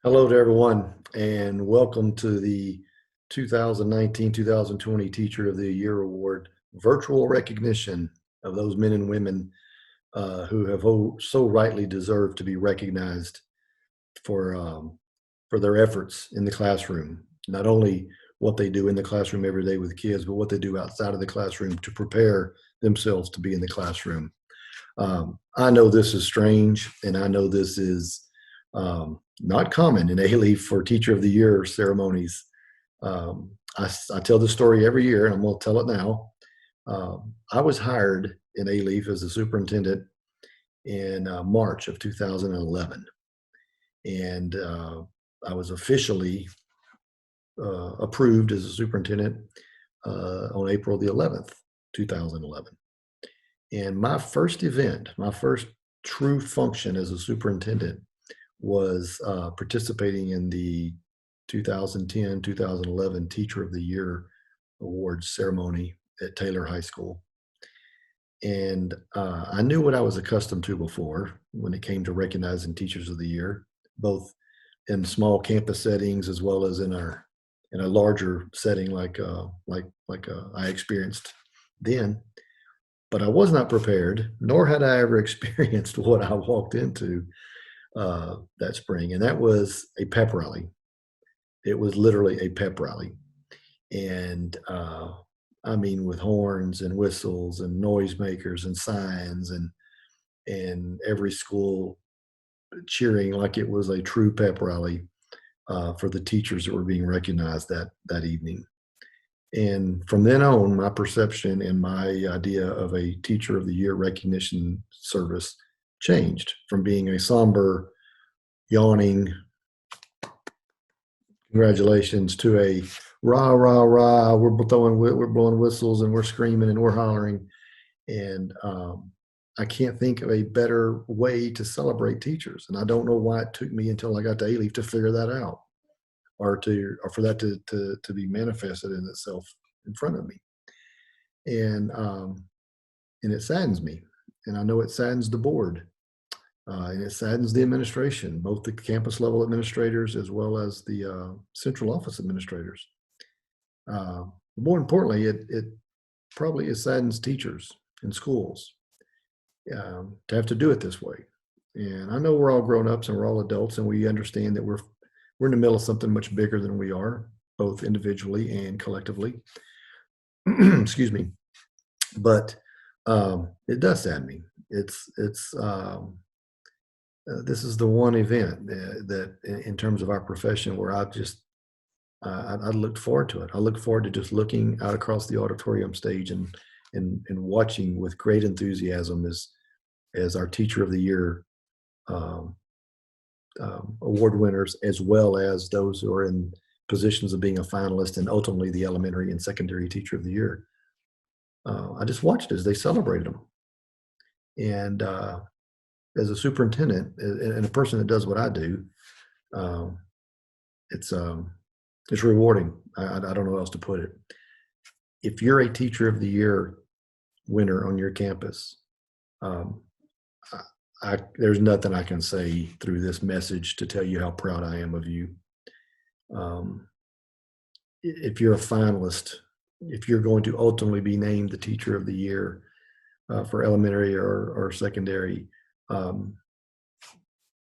Hello to everyone, and welcome to the 2019-2020 Teacher of the Year Award virtual recognition of those men and women who have so rightly deserved to be recognized for for their efforts in the classroom. Not only what they do in the classroom every day with kids, but what they do outside of the classroom to prepare themselves to be in the classroom. I know this is strange, and I know this is not common in A-Leaf for Teacher of the Year ceremonies. I tell this story every year, and I'm going to tell it now. I was hired in A-Leaf as a superintendent in March of 2011, and I was officially approved as a superintendent on April the 11th, 2011. And my first event, my first true function as a superintendent was participating in the 2010-2011 Teacher of the Year Awards ceremony at Taylor High School. And I knew what I was accustomed to before when it came to recognizing Teachers of the Year, both in small campus settings as well as in a larger setting like I experienced then. But I was not prepared, nor had I ever experienced what I walked into that spring, and that was a pep rally. It was literally a pep rally, and I mean, with horns and whistles and noisemakers and signs, and every school cheering like it was a true pep rally for the teachers that were being recognized that evening. And from then on, my perception and my idea of a Teacher of the Year recognition service changed from being a somber, yawning, congratulations to a rah, rah, rah, we're blowing whistles and we're screaming and we're hollering. And I can't think of a better way to celebrate teachers. And I don't know why it took me until I got to A-Leaf to figure that out or for that to be manifested in itself in front of me. And it saddens me, and I know it saddens the board, and it saddens the administration, both the campus level administrators as well as the central office administrators. More importantly, it probably it saddens teachers in schools to have to do it this way. And I know we're all grown ups and we're all adults, and we understand that we're in the middle of something much bigger than we are, both individually and collectively. Excuse me. But it does sadden me. This is the one event that, in terms of our profession, where I looked forward to it. I look forward to just looking out across the auditorium stage and watching with great enthusiasm as our Teacher of the Year um, award winners, as well as those who are in positions of being a finalist and ultimately the elementary and secondary Teacher of the Year. I just watched as they celebrated them. And as a superintendent and a person that does what I do, um, it's um, it's rewarding. I don't know how else to put it. If you're a Teacher of the Year winner on your campus, um, there's nothing I can say through this message to tell you how proud I am of you. Um, if you're a finalist, if you're going to ultimately be named the Teacher of the Year for elementary or secondary, um,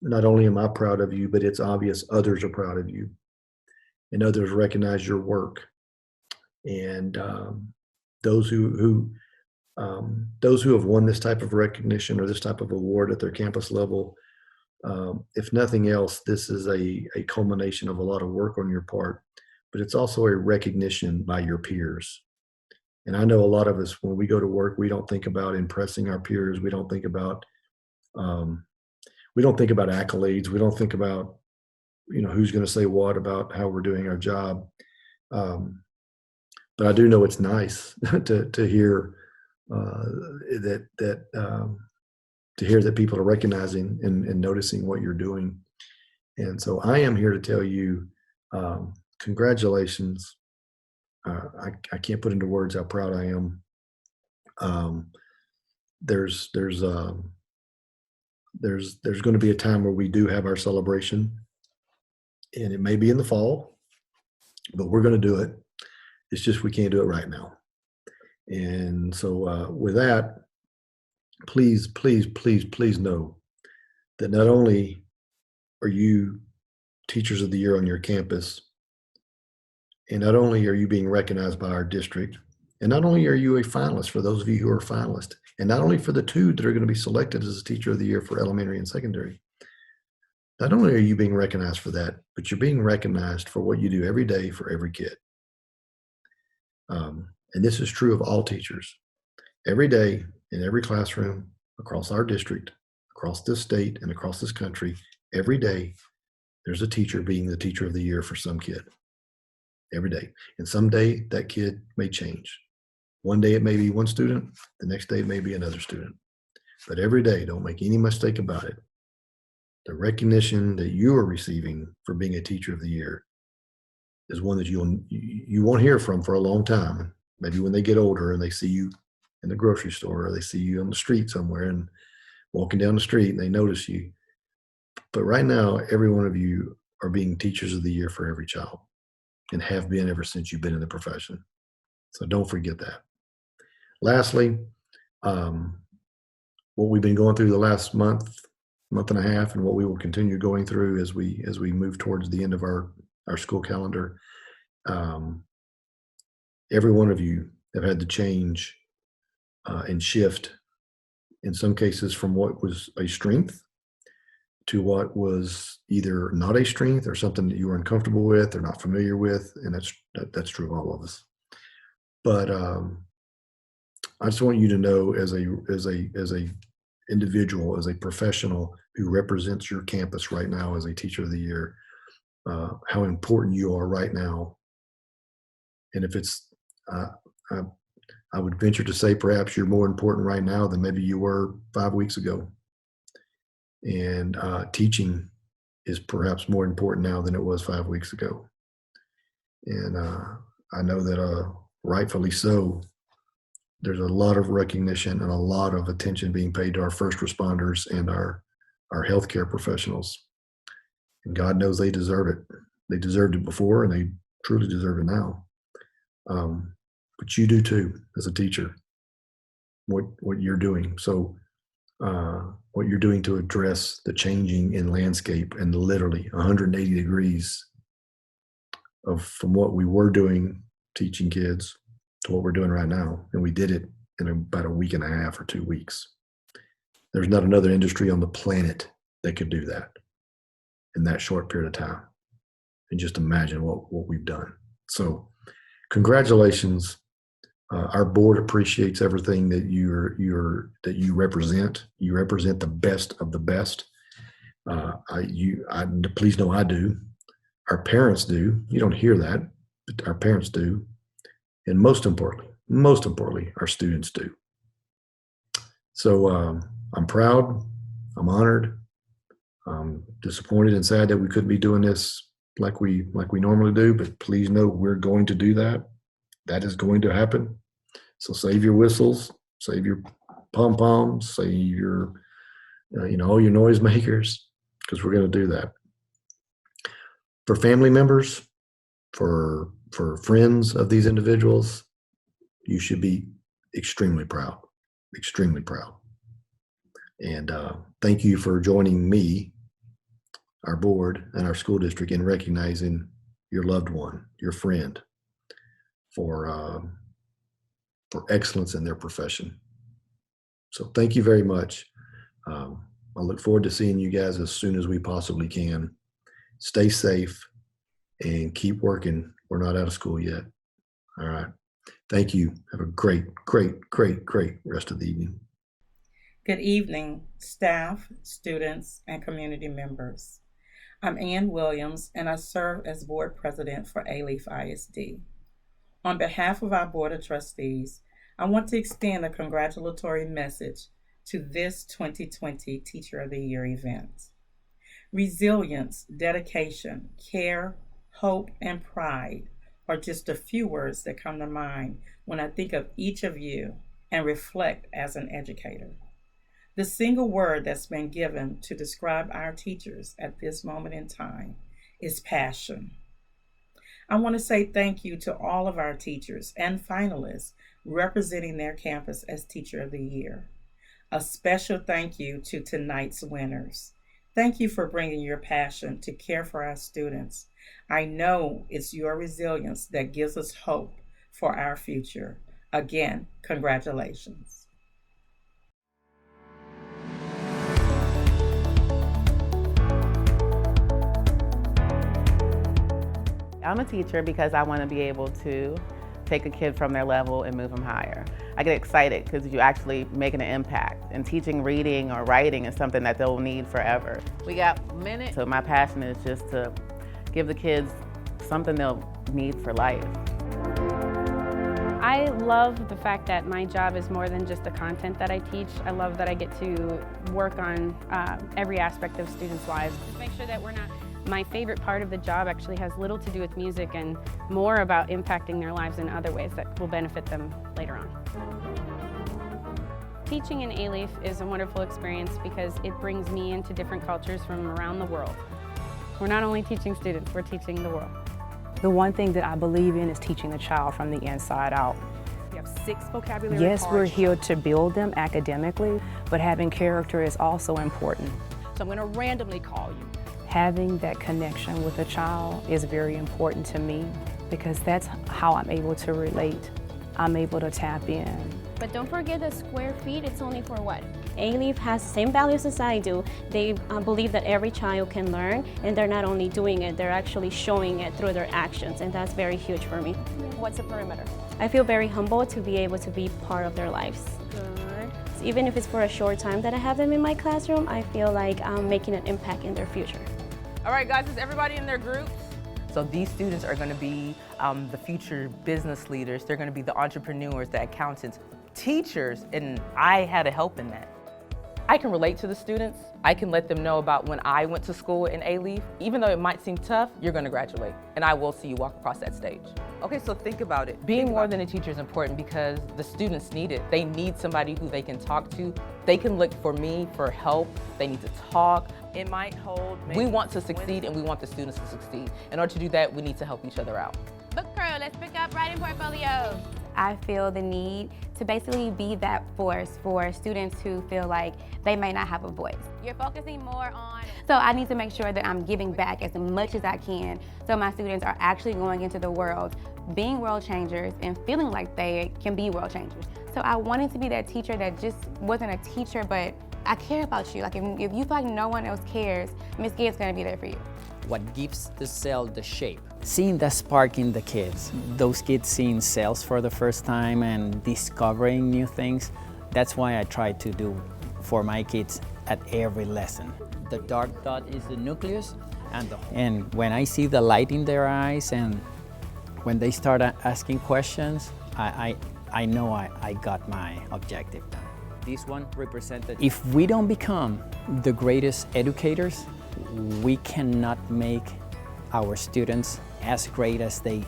not only am I proud of you, but it's obvious others are proud of you and others recognize your work. And those those who have won this type of recognition or this type of award at their campus level, if nothing else, this is a culmination of a lot of work on your part, but it's also a recognition by your peers. And I know a lot of us, when we go to work, we don't think about impressing our peers. Um, we don't think about accolades. We don't think about who's going to say what about how we're doing our job. Um, but I do know it's nice to hear uh, that to hear that people are recognizing and noticing what you're doing. And so I am here to tell you, congratulations. I can't put into words how proud I am. Um, there's there's um, there's going to be a time where we do have our celebration, and it may be in the fall, but we're going to do it. It's just we can't do it right now. And so, with that, please, please, please, please know that not only are you Teachers of the Year on your campus, and not only are you being recognized by our district, and not only are you a finalist for those of you who are finalists, and not only for the two that are going to be selected as a Teacher of the Year for elementary and secondary, not only are you being recognized for that, but you're being recognized for what you do every day for every kid. And this is true of all teachers. Every day, in every classroom, across our district, across this state, and across this country, every day, there's a teacher being the Teacher of the Year for some kid. Every day. And someday that kid may change. One day it may be one student, the next day it may be another student. But every day, don't make any mistake about it. The recognition that you are receiving for being a Teacher of the Year is one that you won't hear from for a long time. Maybe when they get older and they see you in the grocery store, or they see you on the street somewhere and walking down the street and they notice you. But right now, every one of you are being Teachers of the Year for every child, and have been ever since you've been in the profession. So don't forget that. Lastly, what we've been going through the last month and a half, and what we will continue going through as we move towards the end of our school calendar, every one of you have had to change and shift, in some cases, from what was a strength to what was either not a strength or something that you were uncomfortable with or not familiar with, and that's true of all of us. But I just want you to know, as a individual, as a professional who represents your campus right now as a Teacher of the Year, how important you are right now. And if it's, I would venture to say perhaps you're more important right now than maybe you were 5 weeks ago. And teaching is perhaps more important now than it was 5 weeks ago. And I know that rightfully so, there's a lot of recognition and a lot of attention being paid to our first responders and our healthcare professionals. And God knows they deserve it. They deserved it before, and they truly deserve it now. But you do too, as a teacher, what you're doing. So what you're doing to address the changing in landscape, and literally 180 degrees from what we were doing teaching kids to what we're doing right now. And we did it in about a week and a half or 2 weeks. There's not another industry on the planet that could do that in that short period of time. And just imagine what we've done. So congratulations. Our board appreciates everything that you represent. You represent the best of the best. Please know I do. Our parents do. You don't hear that, but our parents do. And most importantly, our students do. So I'm proud. I'm honored. I'm disappointed and sad that we couldn't be doing this like we normally do. But please know we're going to do that. That is going to happen. So save your whistles, save your pom poms, save your all your noisemakers, because we're going to do that. For family members, for friends of these individuals, you should be extremely proud, extremely proud. And thank you for joining me, our board, and our school district in recognizing your loved one, your friend, for excellence in their profession. So thank you very much. I look forward to seeing you guys as soon as we possibly can. Stay safe and keep working. We're not out of school yet. All right. Thank you. Have a great, great, great, great rest of the evening. Good evening, staff, students, and community members. I'm Ann Williams, and I serve as board president for Alief ISD. On behalf of our Board of Trustees, I want to extend a congratulatory message to this 2020 Teacher of the Year event. Resilience, dedication, care, hope, and pride are just a few words that come to mind when I think of each of you and reflect as an educator. The single word that's been given to describe our teachers at this moment in time is passion. I want to say thank you to all of our teachers and finalists representing their campus as Teacher of the Year. A special thank you to tonight's winners. Thank you for bringing your passion to care for our students. I know it's your resilience that gives us hope for our future. Again, congratulations. I'm a teacher because I want to be able to take a kid from their level and move them higher. I get excited because you're actually making an impact, and teaching reading or writing is something that they'll need forever. We got minutes. So my passion is just to give the kids something they'll need for life. I love the fact that my job is more than just the content that I teach. I love that I get to work on every aspect of students' lives. Just make sure that we're not. My favorite part of the job actually has little to do with music and more about impacting their lives in other ways that will benefit them later on. Teaching in A-Leaf is a wonderful experience because it brings me into different cultures from around the world. We're not only teaching students, we're teaching the world. The one thing that I believe in is teaching the child from the inside out. We have 6 vocabulary Yes, cards. we're here to build them academically, but having character is also important. So I'm going to randomly call you. Having that connection with a child is very important to me because that's how I'm able to relate. I'm able to tap in. But don't forget the square feet, it's only for what? A-Leaf has the same values as I do. They believe that every child can learn, and they're not only doing it, they're actually showing it through their actions, and that's very huge for me. What's the perimeter? I feel very humbled to be able to be part of their lives. Good. Even if it's for a short time that I have them in my classroom, I feel like I'm making an impact in their future. All right, guys, is everybody in their groups? So these students are going to be the future business leaders. They're going to be the entrepreneurs, the accountants, teachers, and I had a help in that. I can relate to the students. I can let them know about when I went to school in A-Leaf. Even though it might seem tough, you're going to graduate, and I will see you walk across that stage. Okay, so think about it. Being more than a teacher is important because the students need it. They need somebody who they can talk to. They can look for me for help. They need to talk. It might hold. We want to succeed, and we want the students to succeed. In order to do that, we need to help each other out. Book crew, let's pick up writing portfolios. I feel the need to basically be that force for students who feel like they may not have a voice. You're focusing more on... So I need to make sure that I'm giving back as much as I can so my students are actually going into the world, being world changers and feeling like they can be world changers. So I wanted to be that teacher that just wasn't a teacher, but I care about you. Like if you feel like no one else cares, Miss Gibbs is gonna be there for you. What gives the cell the shape? Seeing the spark in the kids, those kids seeing cells for the first time and discovering new things, that's why I try to do for my kids at every lesson. The dark dot is the nucleus, and when I see the light in their eyes and when they start asking questions, I know I got my objective done. This one represented, if we don't become the greatest educators, we cannot make our students as great as they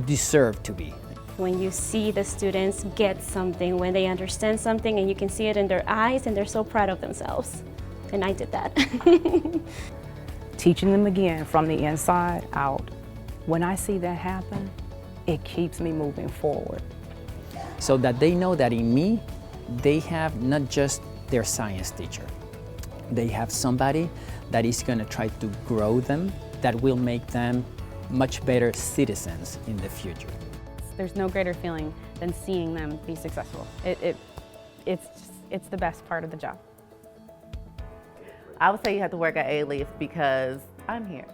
deserve to be. When you see the students get something, when they understand something, and you can see it in their eyes, and they're so proud of themselves. And I did that. Teaching them again from the inside out. When I see that happen, it keeps me moving forward. So that they know that in me, they have not just their science teacher. They have somebody that is going to try to grow them, that will make them much better citizens in the future. There's no greater feeling than seeing them be successful. It's the best part of the job. I would say you have to work at A-Leaf because I'm here.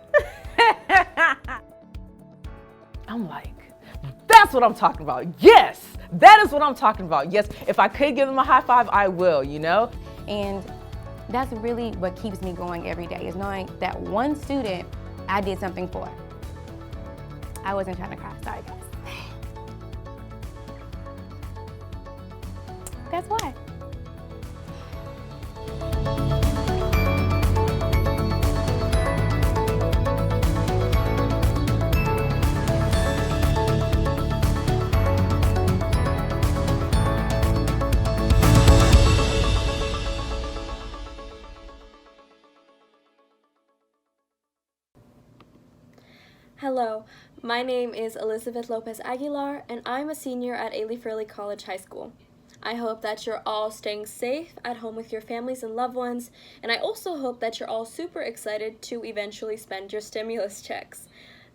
I'm like, that's what I'm talking about. Yes, that is what I'm talking about. Yes, if I could give them a high five, I will, you know? And that's really what keeps me going every day, is knowing that one student I did something for. I wasn't trying to cry, sorry guys. That's why. Hello, my name is Elizabeth Lopez Aguilar, and I'm a senior at Alief Early College High School. I hope that you're all staying safe at home with your families and loved ones, and I also hope that you're all super excited to eventually spend your stimulus checks.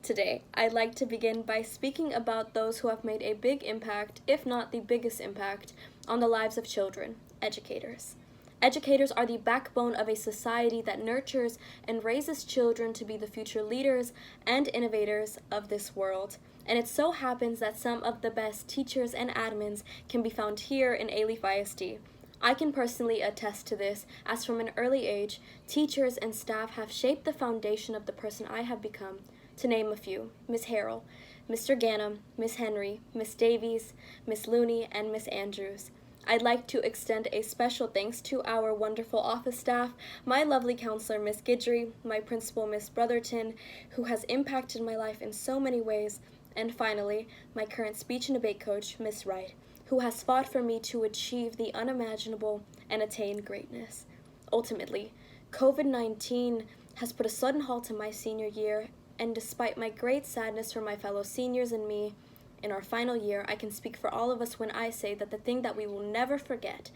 Today, I'd like to begin by speaking about those who have made a big impact, if not the biggest impact, on the lives of children, educators. Educators are the backbone of a society that nurtures and raises children to be the future leaders and innovators of this world. And it so happens that some of the best teachers and admins can be found here in Alief ISD. I can personally attest to this, as from an early age, teachers and staff have shaped the foundation of the person I have become. To name a few: Ms. Harrell, Mr. Gannum, Ms. Henry, Ms. Davies, Ms. Looney, and Ms. Andrews. I'd like to extend a special thanks to our wonderful office staff, my lovely counselor, Ms. Guidry, my principal, Ms. Brotherton, who has impacted my life in so many ways, and finally, my current speech and debate coach, Ms. Wright, who has fought for me to achieve the unimaginable and attain greatness. Ultimately, COVID-19 has put a sudden halt to my senior year, and despite my great sadness for my fellow seniors and me, in our final year, I can speak for all of us when I say that the thing that we will never forget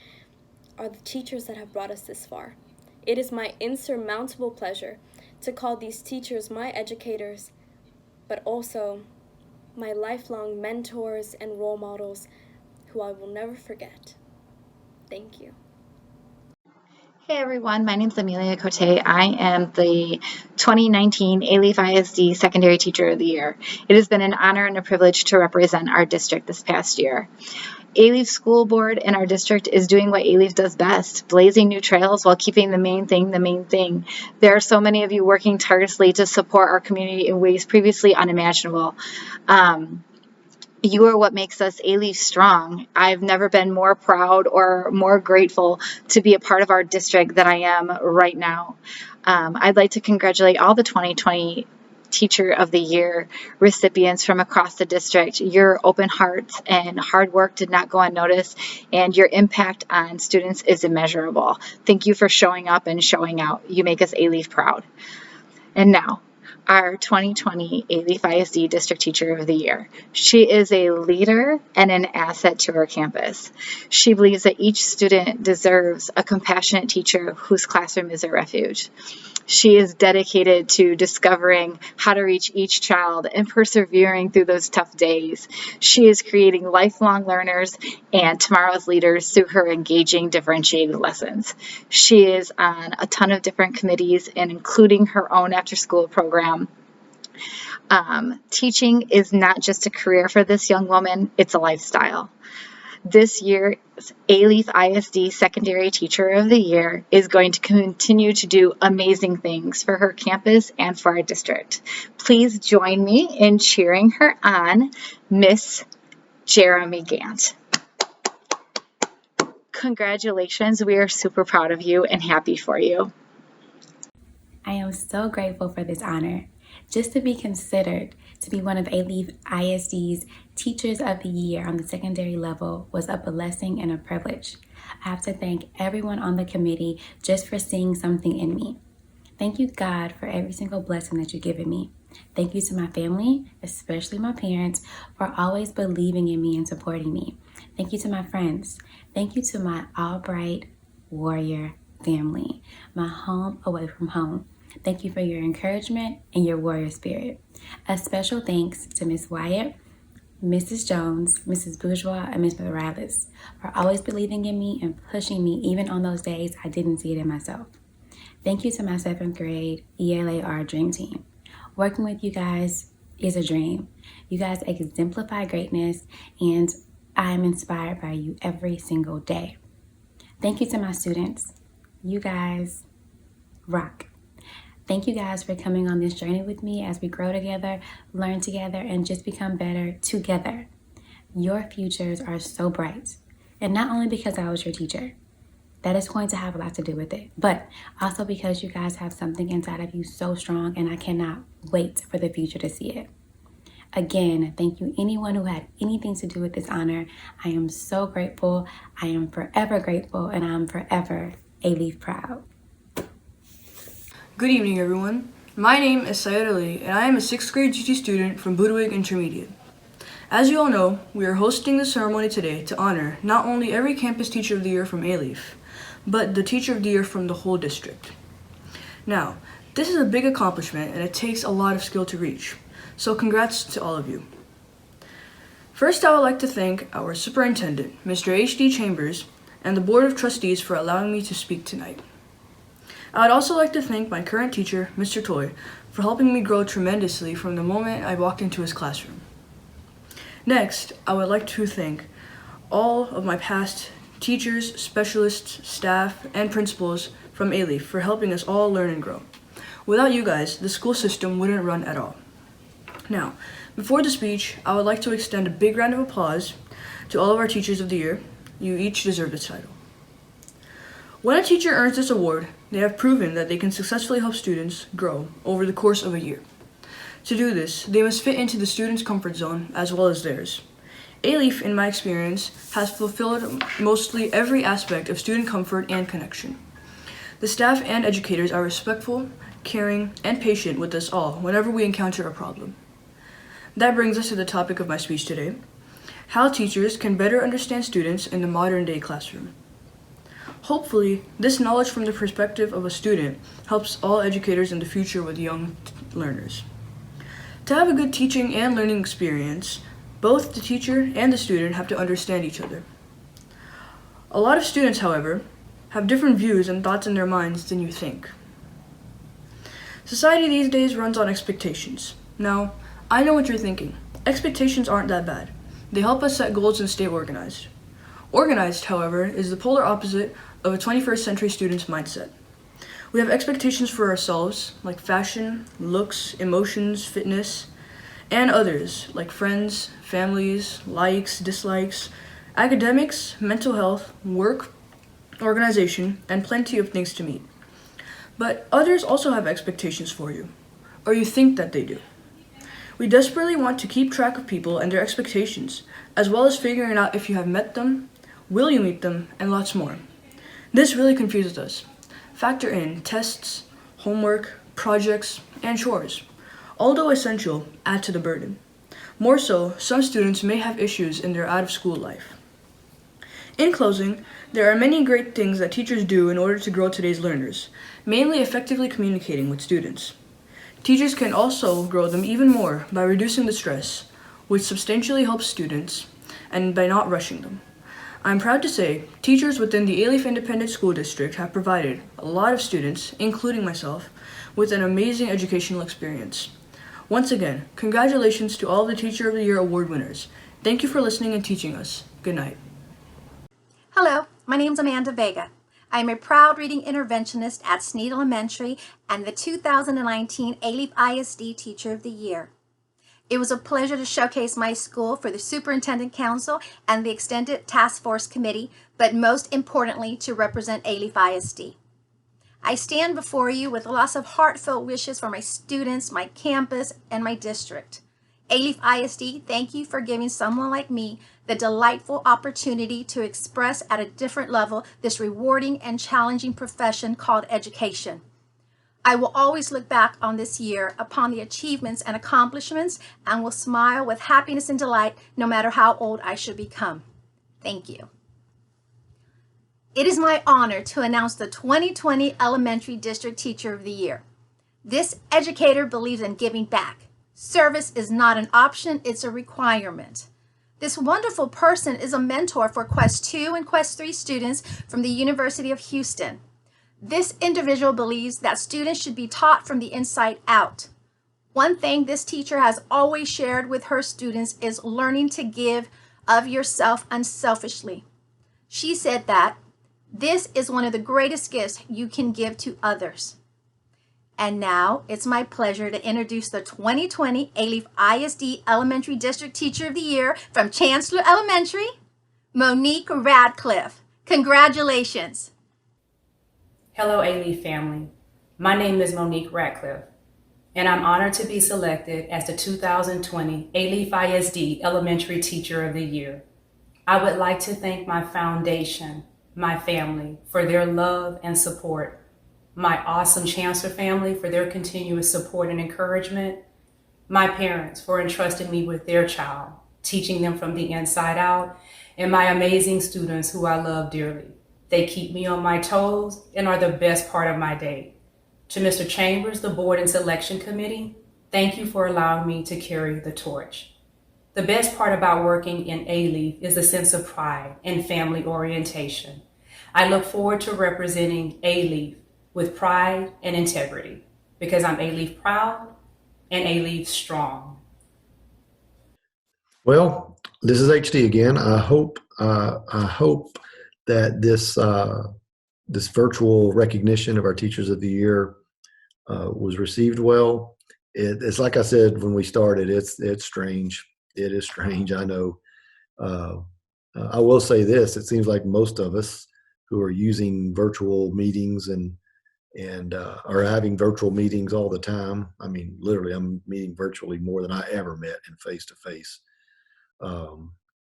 are the teachers that have brought us this far. It is my insurmountable pleasure to call these teachers my educators, but also my lifelong mentors and role models who I will never forget. Thank you. Hey everyone, my name is Amelia Cote. I am the 2019 Alief ISD Secondary Teacher of the Year. It has been an honor and a privilege to represent our district this past year. Alief School Board in our district is doing what Alief does best, blazing new trails while keeping the main thing the main thing. There are so many of you working tirelessly to support our community in ways previously unimaginable. You are what makes us Alief strong. I've never been more proud or more grateful to be a part of our district than I am right now. I'd like to congratulate all the 2020 Teacher of the Year recipients from across the district. Your open hearts and hard work did not go unnoticed, and your impact on students is immeasurable. Thank you for showing up and showing out. You make us Alief proud. And now, our 2020 Alief ISD District Teacher of the Year. She is a leader and an asset to her campus. She believes that each student deserves a compassionate teacher whose classroom is a refuge. She is dedicated to discovering how to reach each child and persevering through those tough days. She is creating lifelong learners and tomorrow's leaders through her engaging, differentiated lessons. She is on a ton of different committees, and including her own after-school program. Teaching is not just a career for this young woman, it's a lifestyle. This year's Alief ISD Secondary Teacher of the Year is going to continue to do amazing things for her campus and for our district. Please join me in cheering her on, Miss Jeremy Gant. Congratulations, we are super proud of you and happy for you. I am so grateful for this honor. Just to be considered to be one of Alief ISD's Teachers of the Year on the secondary level was a blessing and a privilege. I have to thank everyone on the committee just for seeing something in me. Thank you, God, for every single blessing that you've given me. Thank you to my family, especially my parents, for always believing in me and supporting me. Thank you to my friends. Thank you to my Albright Warrior family, my home away from home. Thank you for your encouragement and your warrior spirit. A special thanks to Ms. Wyatt, Mrs. Jones, Mrs. Bourgeois, and Ms. Morales for always believing in me and pushing me even on those days I didn't see it in myself. Thank you to my 7th grade ELAR Dream Team. Working with you guys is a dream. You guys exemplify greatness, and I'm inspired by you every single day. Thank you to my students. You guys rock. Thank you guys for coming on this journey with me as we grow together, learn together, and just become better together. Your futures are so bright, and not only because I was your teacher. That is going to have a lot to do with it, but also because you guys have something inside of you so strong, and I cannot wait for the future to see it. Again, thank you anyone who had anything to do with this honor. I am so grateful. I am forever grateful, and I'm forever Alief proud. Good evening, everyone. My name is Syed Ali, and I am a 6th grade GT student from Budwig Intermediate. As you all know, we are hosting the ceremony today to honor not only every Campus Teacher of the Year from A-Leaf, but the Teacher of the Year from the whole district. Now, this is a big accomplishment and it takes a lot of skill to reach, so congrats to all of you. First, I would like to thank our Superintendent, Mr. H.D. Chambers, and the Board of Trustees for allowing me to speak tonight. I would also like to thank my current teacher, Mr. Toy, for helping me grow tremendously from the moment I walked into his classroom. Next, I would like to thank all of my past teachers, specialists, staff, and principals from A-Leaf for helping us all learn and grow. Without you guys, the school system wouldn't run at all. Now, before the speech, I would like to extend a big round of applause to all of our Teachers of the Year. You each deserve this title. When a teacher earns this award, they have proven that they can successfully help students grow over the course of a year. To do this, they must fit into the student's comfort zone as well as theirs. A-Leaf, in my experience, has fulfilled mostly every aspect of student comfort and connection. The staff and educators are respectful, caring, and patient with us all whenever we encounter a problem. That brings us to the topic of my speech today: how teachers can better understand students in the modern-day classroom. Hopefully, this knowledge from the perspective of a student helps all educators in the future with young learners. To have a good teaching and learning experience, both the teacher and the student have to understand each other. A lot of students, however, have different views and thoughts in their minds than you think. Society these days runs on expectations. Now, I know what you're thinking. Expectations aren't that bad. They help us set goals and stay organized. Organized, however, is the polar opposite of a 21st century student's mindset. We have expectations for ourselves, like fashion, looks, emotions, fitness, and others, like friends, families, likes, dislikes, academics, mental health, work, organization, and plenty of things to meet. But others also have expectations for you, or you think that they do. We desperately want to keep track of people and their expectations, as well as figuring out if you have met them, will you meet them, and lots more. This really confuses us. Factor in tests, homework, projects, and chores. Although essential, add to the burden. More so, some students may have issues in their out-of-school life. In closing, there are many great things that teachers do in order to grow today's learners, mainly effectively communicating with students. Teachers can also grow them even more by reducing the stress, which substantially helps students, and by not rushing them. I'm proud to say teachers within the A-Leaf Independent School District have provided a lot of students, including myself, with an amazing educational experience. Once again, congratulations to all of the Teacher of the Year award winners. Thank you for listening and teaching us. Good night. Hello, my name is Amanda Vega. I am a proud reading interventionist at Sneed Elementary and the 2019 A-Leaf ISD Teacher of the Year. It was a pleasure to showcase my school for the Superintendent Council and the Extended Task Force Committee, but most importantly, to represent A-Leaf ISD. I stand before you with lots of heartfelt wishes for my students, my campus, and my district. A-Leaf ISD, thank you for giving someone like me the delightful opportunity to express at a different level this rewarding and challenging profession called education. I will always look back on this year upon the achievements and accomplishments and will smile with happiness and delight no matter how old I should become. Thank you. It is my honor to announce the 2020 Elementary District Teacher of the Year. This educator believes in giving back. Service is not an option, it's a requirement. This wonderful person is a mentor for Quest 2 and Quest 3 students from the University of Houston. This individual believes that students should be taught from the inside out. One thing this teacher has always shared with her students is learning to give of yourself unselfishly. She said that this is one of the greatest gifts you can give to others. And now it's my pleasure to introduce the 2020 A-Leaf ISD Elementary District Teacher of the Year from Chancellor Elementary, Monique Radcliffe. Congratulations. Hello, A-Leaf family. My name is Monique Radcliffe, and I'm honored to be selected as the 2020 A-Leaf ISD Elementary Teacher of the Year. I would like to thank my foundation, my family, for their love and support. my awesome Chancellor family for their continuous support and encouragement, my parents for entrusting me with their child, teaching them from the inside out, and my amazing students who I love dearly. They keep me on my toes and are the best part of my day. To Mr. Chambers, the board and selection committee, thank you for allowing me to carry the torch. The best part about working in A-Leaf is the sense of pride and family orientation. I look forward to representing A-Leaf with pride and integrity because I'm A-Leaf proud and A-Leaf strong. Well, this is HD again. I hope that this virtual recognition of our Teachers of the Year was received well. It's like I said when we started. It's strange. It is strange. I know. I will say this: it seems like most of us who are using virtual meetings and are having virtual meetings all the time. I mean, literally, I'm meeting virtually more than I ever met in face to face.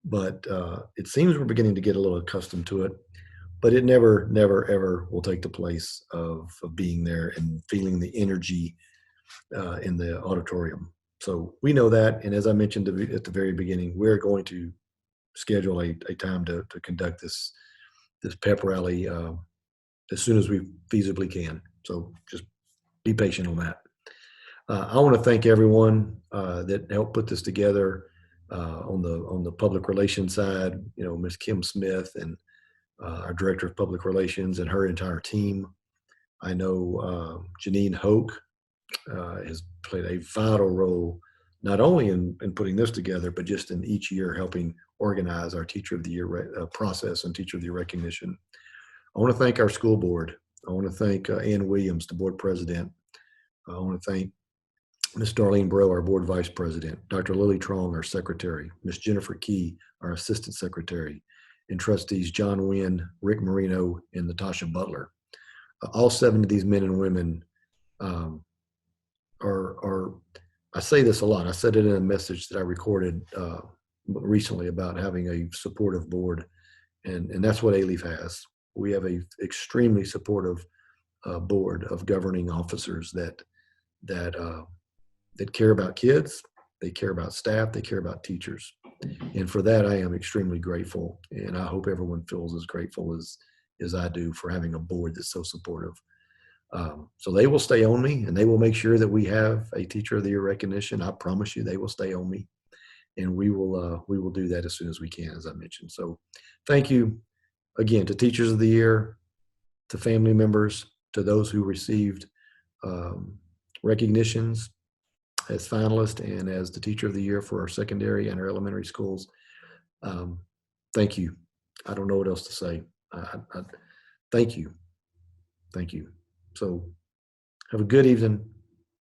But it seems we're beginning to get a little accustomed to it. But it never, ever will take the place of being there and feeling the energy in the auditorium. So we know that, and as I mentioned at the very beginning, we're going to schedule a time to conduct this pep rally as soon as we feasibly can. So just be patient on that. I want to thank everyone that helped put this together on the public relations side. You know, Ms. Kim Smith and our director of public relations and her entire team. I know Janine Hoke has played a vital role, not only in putting this together, but just in each year helping organize our Teacher of the Year process and Teacher of the Year recognition. I want to thank our school board. I want to thank Ann Williams, the board president. I want to thank Ms. Darlene Bro, our board vice president, Dr. Lily Trong, our secretary, Ms. Jennifer Key, our assistant secretary, and trustees John Wynn, Rick Marino, and Natasha Butler. All 7 of these men and women are, I say this a lot. I said it in a message that I recorded recently about having a supportive board, and that's what A-Leaf has. We have a extremely supportive board of governing officers that care about kids, they care about staff, they care about teachers. And for that, I am extremely grateful. And I hope everyone feels as grateful as I do for having a board that's so supportive. So they will stay on me, and they will make sure that we have a Teacher of the Year recognition. I promise you they will stay on me. And we will do that as soon as we can, as I mentioned. So thank you again to Teachers of the Year, to family members, to those who received recognitions as finalists and as the Teacher of the Year for our secondary and our elementary schools. Thank you. I don't know what else to say. Thank you. Thank you. So have a good evening.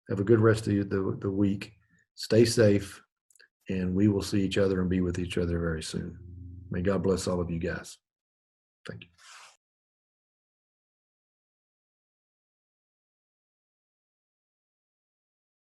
Have a good rest of the week. Stay safe, and we will see each other and be with each other very soon. May God bless all of you guys. Thank you.